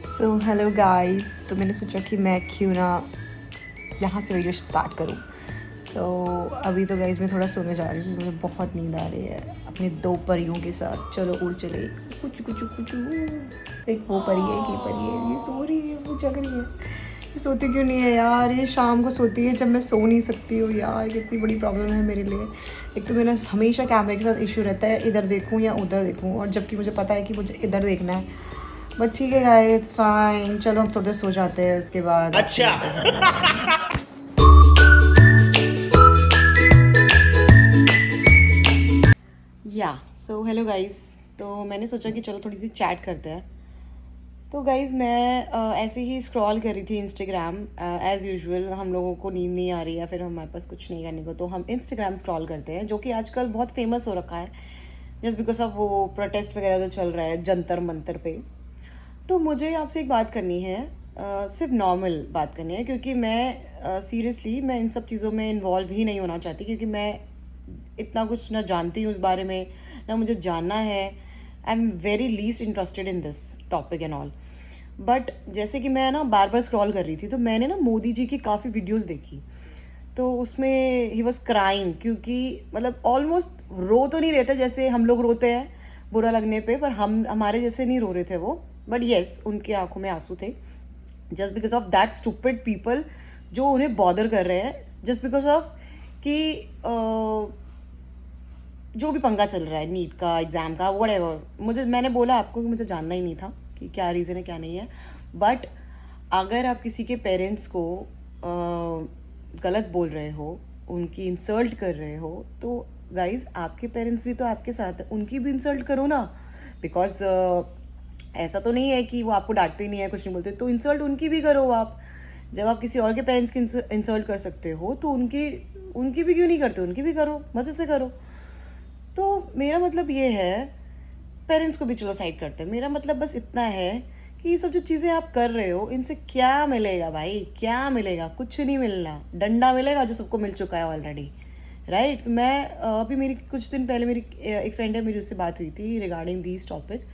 So hello guys, तो मैंने सोचा कि मैं क्यों ना यहाँ से वीडियो स्टार्ट करूँ। तो अभी तो गाइस मैं थोड़ा सोने जा रही हूँ, मुझे बहुत नींद आ रही है अपने दो परियों के साथ। चलो उड़ चले, कुछ कुछ कुछ। एक वो परी है, एक ये परी है, ये सो रही है, वो जग रही है। ये सोती क्यों नहीं है यार? ये शाम को सोती है जब मैं सो नहीं सकती हूँ यार। कितनी बड़ी प्रॉब्लम है मेरे लिए। एक तो मेरा हमेशा कैमरे के साथ इशू रहता है, इधर देखूँ या उधर देखूँ, और जबकि मुझे पता है कि मुझे इधर देखना है। बट ठीक है गाइस, इट्स फाइन। चलो हम थोड़ी देर सो जाते हैं, उसके बाद आपसे अच्छा। मिलते हैं। या सो हेलो गाइस, तो मैंने सोचा कि चलो थोड़ी सी चैट करते हैं। तो गाइस मैं ऐसे ही स्क्रॉल कर रही थी इंस्टाग्राम। एज़ यूजुअल हम लोगों को नींद नहीं आ रही है, फिर हमारे पास कुछ नहीं करने को, तो हम इंस्टाग्राम स्क्रॉल करते हैं, जो कि आजकल बहुत फेमस हो रखा है जस्ट बिकॉज ऑफ वो प्रोटेस्ट वगैरह जो चल रहा है जंतर मंतर पे। तो मुझे आपसे एक बात करनी है, सिर्फ नॉर्मल बात करनी है, क्योंकि मैं सीरियसली मैं इन सब चीज़ों में इन्वॉल्व ही नहीं होना चाहती, क्योंकि मैं इतना कुछ ना जानती हूँ इस बारे में, ना मुझे जानना है। I am very least interested in this topic and all. But जैसे कि मैं ना बार बार स्क्रॉल कर रही थी, तो मैंने ना मोदी जी की काफ़ी वीडियोस देखी। तो उसमें ही वॉज क्राइंग, क्योंकि मतलब ऑलमोस्ट रो तो नहीं रहे थे जैसे हम लोग रोते हैं बुरा लगने पे, पर हम हमारे जैसे नहीं रो रहे थे वो। बट येस, उनकी आंखों में आंसू थे, just because of that stupid people जो उन्हें बॉदर कर रहे हैं, जस्ट बिकॉज ऑफ कि जो भी पंगा चल रहा है नीट का, एग्ज़ाम का, मैंने बोला आपको कि मुझे जानना ही नहीं था कि क्या रीज़न है क्या नहीं है। बट अगर आप किसी के पेरेंट्स को गलत बोल रहे हो, उनकी इंसल्ट कर रहे हो, तो गाइज आपके पेरेंट्स भी तो आपके साथ है, उनकी भी इंसल्ट करो ना। बिकॉज ऐसा तो नहीं है कि वो आपको डांटते नहीं है, कुछ नहीं बोलते, तो इंसल्ट उनकी भी करो आप। जब आप किसी और के पेरेंट्स की इंसल्ट कर सकते हो, तो उनकी उनकी भी क्यों नहीं करते? उनकी भी करो, मज़े से करो। तो मेरा मतलब ये है, पेरेंट्स को भी चलो साइड करते हैं, मेरा मतलब बस इतना है कि ये सब जो चीज़ें आप कर रहे हो, इनसे क्या मिलेगा भाई? क्या मिलेगा? कुछ नहीं मिलना। डंडा मिलेगा जो सबको मिल चुका है ऑलरेडी, राइट? तो मैं अभी मेरी कुछ दिन पहले मेरी एक फ्रेंड है, मेरी उससे बात हुई थी रिगार्डिंग दिस टॉपिक।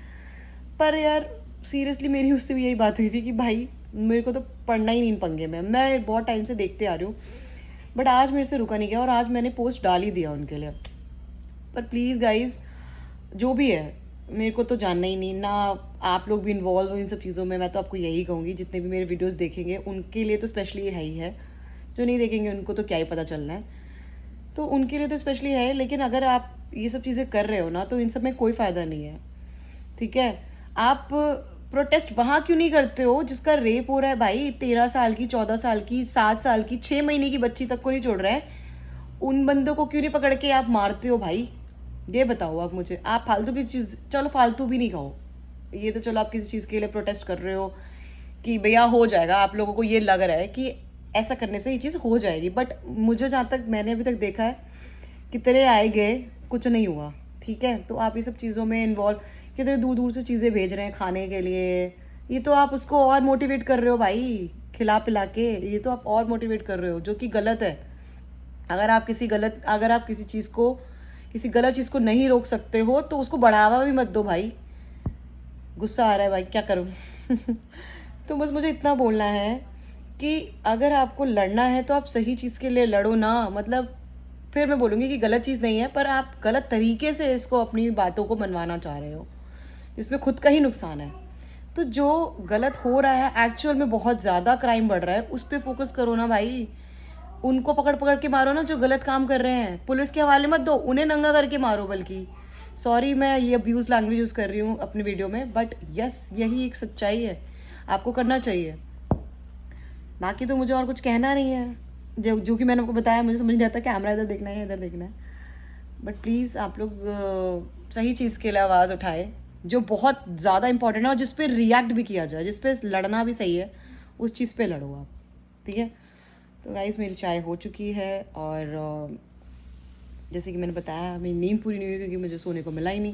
पर यार सीरियसली मेरी उससे भी यही बात हुई थी कि भाई मेरे को तो पढ़ना ही नहीं इन पंगे में, मैं बहुत टाइम से देखते आ रही हूँ। बट आज मेरे से रुका नहीं गया, और आज मैंने पोस्ट डाल ही दिया उनके लिए। पर प्लीज़ गाइज, जो भी है, मेरे को तो जानना ही नहीं ना। आप लोग भी इन्वॉल्व हो इन सब चीज़ों में। मैं तो आपको यही कहूँगी, जितने भी मेरे वीडियोस देखेंगे उनके लिए तो स्पेशली ये है ही है, जो नहीं देखेंगे उनको तो क्या ही पता चलना है। तो उनके लिए तो स्पेशली है, लेकिन अगर आप ये सब चीज़ें कर रहे हो ना, तो इन सब में कोई फ़ायदा नहीं है, ठीक है? आप प्रोटेस्ट वहाँ क्यों नहीं करते हो जिसका रेप हो रहा है भाई? 13 साल की, 14 साल की, 7 साल की, 6 महीने की बच्ची तक को नहीं छोड़ रहे हैं। उन बंदों को क्यों नहीं पकड़ के आप मारते हो भाई? ये बताओ आप मुझे। आप फालतू की चीज़, चलो फालतू भी नहीं कहो, ये तो चलो आप किसी चीज़ के लिए प्रोटेस्ट कर रहे हो कि भैया हो जाएगा, आप लोगों को ये लग रहा है कि ऐसा करने से ये चीज़ हो जाएगी। बट मुझे जहाँ तक मैंने अभी तक देखा है, कितने आए गए, कुछ नहीं हुआ, ठीक है? तो आप ये सब चीज़ों में इन्वॉल्व, कितने दूर दूर से चीज़ें भेज रहे हैं खाने के लिए, ये तो आप उसको और मोटिवेट कर रहे हो भाई, खिला पिला के। ये तो आप और मोटिवेट कर रहे हो, जो कि गलत है। अगर आप किसी चीज़ को, किसी गलत चीज़ को नहीं रोक सकते हो, तो उसको बढ़ावा भी मत दो भाई। गुस्सा आ रहा है भाई, क्या करूँ? तो बस मुझे इतना बोलना है कि अगर आपको लड़ना है तो आप सही चीज़ के लिए लड़ो ना। मतलब फिर मैं बोलूँगी कि गलत चीज़ नहीं है, पर आप गलत तरीके से इसको, अपनी बातों को मनवाना चाह रहे हो, इसमें खुद का ही नुकसान है। तो जो गलत हो रहा है, एक्चुअल में बहुत ज़्यादा क्राइम बढ़ रहा है, उस पर फोकस करो ना भाई। उनको पकड़ पकड़ के मारो ना जो गलत काम कर रहे हैं, पुलिस के हवाले मत दो, उन्हें नंगा करके मारो। बल्कि सॉरी, मैं ये अब्यूज़ लैंग्वेज यूज़ कर रही हूँ अपनी वीडियो में, बट यस, यही एक सच्चाई है, आपको करना चाहिए। बाकी तो मुझे और कुछ कहना नहीं है। जो कि मैंने आपको बताया, मुझे समझ नहीं आता कैमरा इधर देखना है या इधर देखना है। बट प्लीज़ आप लोग सही चीज़ के लिए आवाज़ उठाए, जो बहुत ज़्यादा इंपॉर्टेंट है, और जिस पे रिएक्ट भी किया जाए, जिस पे लड़ना भी सही है, उस चीज़ पे लड़ो आप, ठीक है? तो गाइस मेरी चाय हो चुकी है, और जैसे कि मैंने बताया, मेरी नींद पूरी नहीं हुई क्योंकि मुझे सोने को मिला ही नहीं।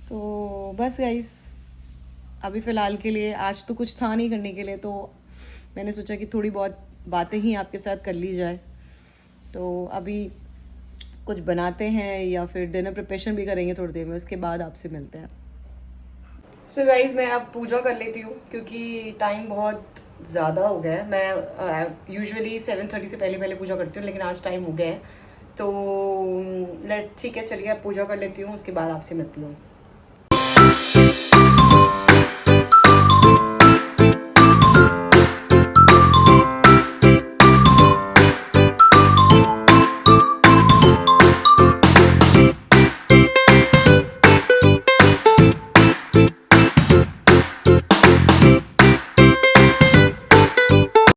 तो बस गाइस, अभी फ़िलहाल के लिए आज तो कुछ था नहीं करने के लिए, तो मैंने सोचा कि थोड़ी बहुत बातें ही आपके साथ कर ली जाए। तो अभी कुछ बनाते हैं, या फिर डिनर प्रिपरेशन भी करेंगे थोड़ी देर में, उसके बाद आपसे मिलते हैं। सो गाइज मैं अब पूजा कर लेती हूँ क्योंकि टाइम बहुत ज़्यादा हो गया है। मैं यूजुअली 7:30 से पहले पहले पूजा करती हूँ, लेकिन आज टाइम हो गया है। तो ठीक है, चलिए अब पूजा कर लेती हूँ, उसके बाद आपसे मिलती हूँ।